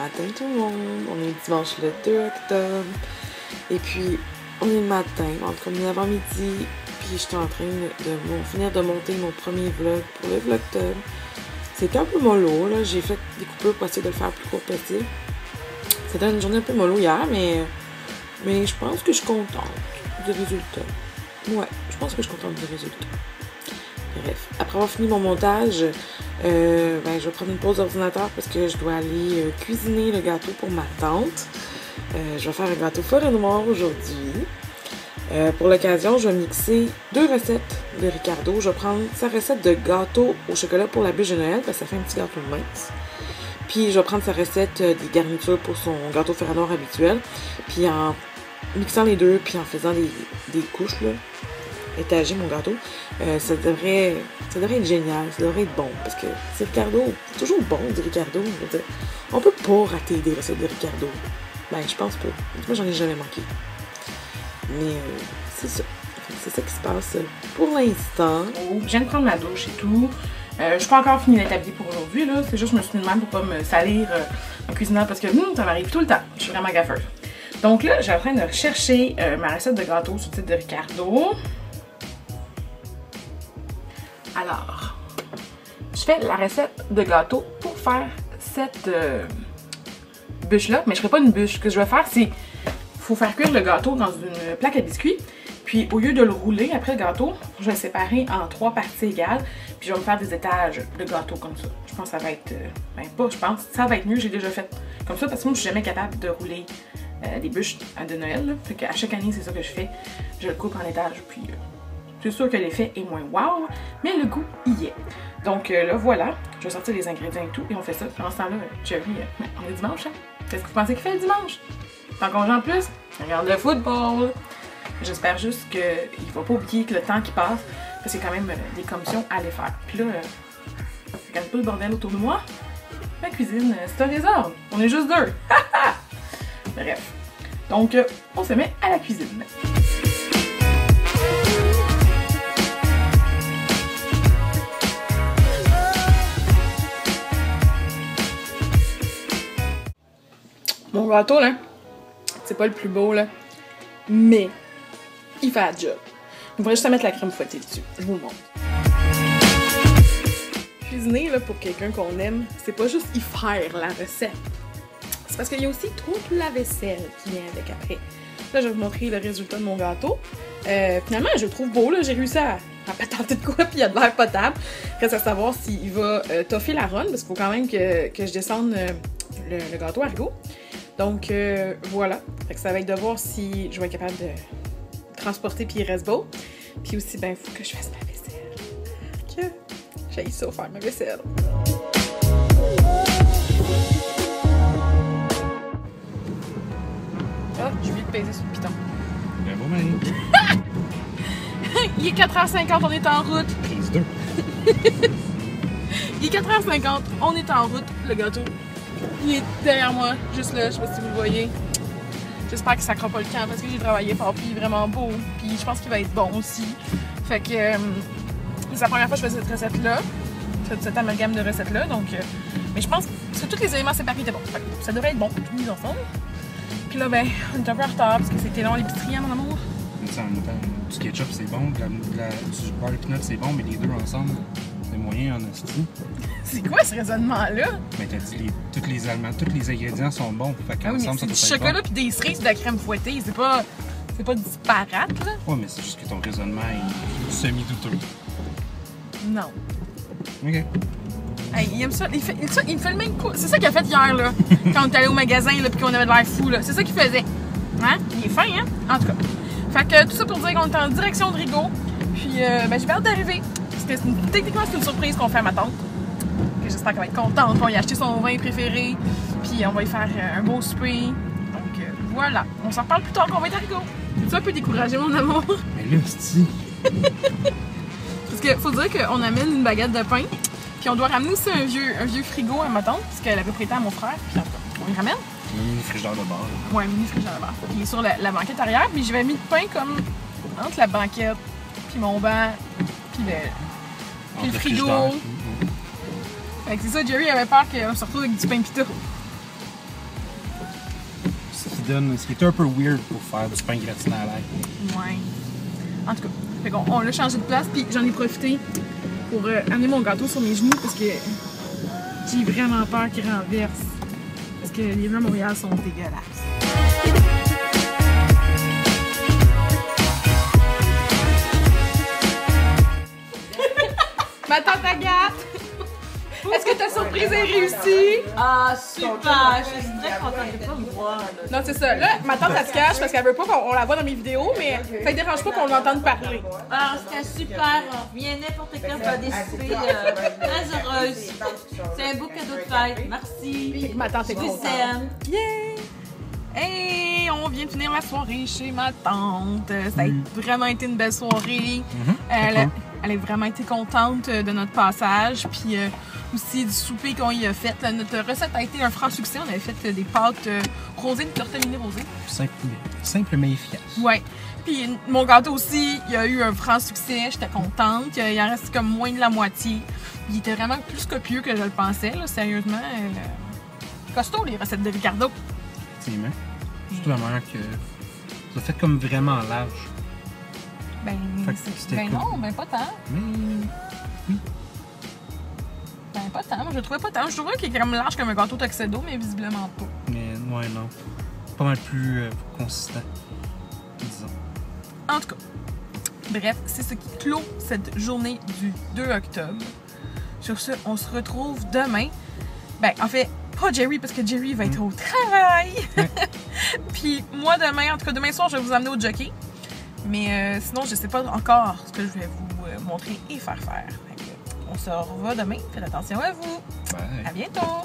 matin tout le monde, on est dimanche le 2 octobre, et puis on est le matin, entre l'avant-midi, puis j'étais en train de finir de monter mon premier vlog pour le vlogtober. C'était un peu mollo, là, j'ai fait des coupures pour essayer de le faire plus court possible. C'était une journée un peu mollo hier, mais je pense que je suis contente du résultat. Ouais, je pense que je suis contente du résultat. Bref, après avoir fini mon montage, je vais prendre une pause d'ordinateur parce que je dois aller cuisiner le gâteau pour ma tante. Je vais faire un gâteau forêt noire aujourd'hui. Pour l'occasion, je vais mixer 2 recettes de Ricardo. Je vais prendre sa recette de gâteau au chocolat pour la bûche de Noël parce que ça fait un petit gâteau mince. Puis je vais prendre sa recette des garnitures pour son gâteau forêt noire habituel. Puis en mixant les deux, puis en faisant des couches, là, étager mon gâteau, ça devrait être génial, ça devrait être bon, parce que c'est Ricardo, c'est toujours bon du Ricardo, je veux dire. On peut pas rater des recettes de Ricardo. Ben, je pense pas. Moi, j'en ai jamais manqué. Mais c'est ça. C'est ça qui se passe pour l'instant. Je viens de prendre ma douche et tout. Je suis pas encore fini d'être habillée pour aujourd'hui, là. C'est juste que je me suis mis de même pour pas me salir en cuisinant, parce que ça m'arrive tout le temps. Je suis vraiment gaffeuse. Donc là, je suis en train de rechercher ma recette de gâteau sur le site de Ricardo. Alors, je fais la recette de gâteau pour faire cette bûche-là, mais je ne ferai pas une bûche. Ce que je vais faire, c'est qu'il faut faire cuire le gâteau dans une plaque à biscuits. Puis au lieu de le rouler après le gâteau, je vais le séparer en 3 parties égales. Puis je vais me faire des étages de gâteau comme ça. Je pense que ça va être... ça va être mieux, j'ai déjà fait comme ça, parce que moi je suis jamais capable de rouler des bûches de Noël. Là. Fait qu'à chaque année, c'est ça que je fais. Je le coupe en étages, puis... c'est sûr que l'effet est moins wow, mais le goût y est. Donc là, voilà. Je vais sortir les ingrédients et tout, et on fait ça. Pendant ce temps-là, Jerry, on est dimanche, hein? Qu'est-ce que vous pensez qu'il fait le dimanche? T'en congé en plus? Regarde le football! J'espère juste qu'il ne va pas oublier que le temps qui passe, parce qu'il y a quand même des commissions à aller faire. Puis là, regarde pas le bordel autour de moi. La cuisine, c'est un désordre. On est juste 2. Bref. Donc, on se met à la cuisine. Mon gâteau, là, c'est pas le plus beau, là, mais il fait la job. Il faudrait juste mettre la crème fouettée dessus. Je vous le montre. Cuisiner, là, pour quelqu'un qu'on aime, c'est pas juste y faire la recette. C'est parce qu'il y a aussi toute la vaisselle qui vient avec après. Là, je vais vous montrer le résultat de mon gâteau. Finalement, je le trouve beau, là. J'ai réussi à patenter de quoi, puis il y a de l'air potable. Reste à savoir s'il va toffer la ronde, parce qu'il faut quand même que je descende le gâteau Argo. Donc, voilà. Fait que ça va être de voir si je vais être capable de transporter puis il reste beau. Puis aussi, ben, il faut que je fasse ma vaisselle. Que j'aille ça faire ma vaisselle. Ah, j'ai oublié de peser sur le piton. Bravo, Marie. Il est 4h50, on est en route. Prise 2. Il est 4h50, on est en route, le gâteau. Il est derrière moi, juste là, je sais pas si vous le voyez. J'espère que ça ne pas le camp parce que j'ai travaillé fort, puis il est vraiment beau. Puis je pense qu'il va être bon aussi. Fait que c'est la première fois que je fais cette recette-là, cet amalgame de recettes-là. Donc, mais je pense que tous les éléments séparés étaient bons. Fait que ça devrait être bon, tout mis ensemble. Puis là, ben, on est un peu en retard parce que c'était long à l'épicerie, hein, mon amour. Ça, en même temps, du ketchup c'est bon, du beurre de peanut c'est bon, mais les deux ensemble, c'est moyen en esti. C'est quoi ce raisonnement-là? Mais t'as dit tous les ingrédients sont bons. Fait qu'ensemble, c'est du chocolat puis des cerises de la crème fouettée. C'est pas disparate, là. Ouais, mais c'est juste que ton raisonnement est semi-douteux. Non. OK. Hey, il aime ça. Il me fait le même coup. C'est ça qu'il a fait hier, là. Quand on est allé au magasin, là, puis qu'on avait de l'air fou, là. C'est ça qu'il faisait. Hein? Il est fin, hein? En tout cas. Fait que tout ça pour dire qu'on est en direction de Rigaud. Puis, ben, j'ai hâte d'arriver. Parce que techniquement, c'est une surprise qu'on fait à ma tante. J'espère qu'elle va être contente. On va y acheter son vin préféré. Puis, on va y faire un beau souper. Donc, voilà. On s'en reparle plus tard qu'on va être à Rigaud. C'est un peu découragé, mon amour. Mais là, c'est Parce qu'il faut dire qu'on amène une baguette de pain. Puis, on doit ramener aussi un vieux frigo à ma tante. Parce qu'elle avait prêté à mon frère. Puis, on y ramène. Un mini frigidaire de bar. Ouais, un mini frigidaire de bar. Il est sur la banquette arrière. Puis, j'avais mis le pain comme entre la banquette, puis mon banc, puis le frigo. Fait que c'est ça, Jerry avait peur qu'on se retrouve avec du pain pita. donne, ce qui est un peu weird pour faire du pain gratiné à l'ail. Ouais. En tout cas, fait on l'a changé de place, puis j'en ai profité pour amener mon gâteau sur mes genoux parce que j'ai vraiment peur qu'il renverse. Parce que les vins à Montréal sont dégueulasses. Ma tante Agathe! Est-ce que ta surprise est réussie? Ah, super! Je suis très contente de pas me voir. Non, c'est ça. Là, ma tante, elle se cache parce qu'elle veut pas qu'on la voit dans mes vidéos, mais ça ne dérange pas qu'on l'entende parler. Alors, c'était super. On revient n'importe quand faire des soupers. Très heureuse. C'est un beau cadeau de fête. Merci. Ma tante est Je vous contente. aime. Yeah! Hey, on vient de finir la soirée chez ma tante. Ça a vraiment été une belle soirée. Elle a vraiment été contente de notre passage. Puis aussi du souper qu'on y a fait. Notre recette a été un franc succès. On avait fait des pâtes rosées, une tortellini rosée. Simple mais efficace. Ouais. Puis mon gâteau aussi, il a eu un franc succès. J'étais contente. Il en reste comme moins de la moitié. Il était vraiment plus copieux que je le pensais. Là, sérieusement. Costaud, les recettes de Ricardo. Effectivement. Surtout la manière que ça fait comme vraiment large. Ben, c'était cool. non, ben pas tant. Mais oui. Ben pas tant. Moi, je le trouvais pas tant. Je trouvais qu'il est comme large comme un gâteau Tuxedo, mais visiblement pas. Mais ouais, non. Pas mal plus consistant, disons. En tout cas, bref, c'est ce qui clôt cette journée du 2 octobre. Sur ce, on se retrouve demain. Ben, en fait, pas Jerry, parce que Jerry va être au travail. Puis moi, demain, en tout cas, demain soir, je vais vous amener au jockey. Mais sinon, je sais pas encore ce que je vais vous montrer et faire faire. On se revoit demain. Faites attention à vous. Bye. À bientôt!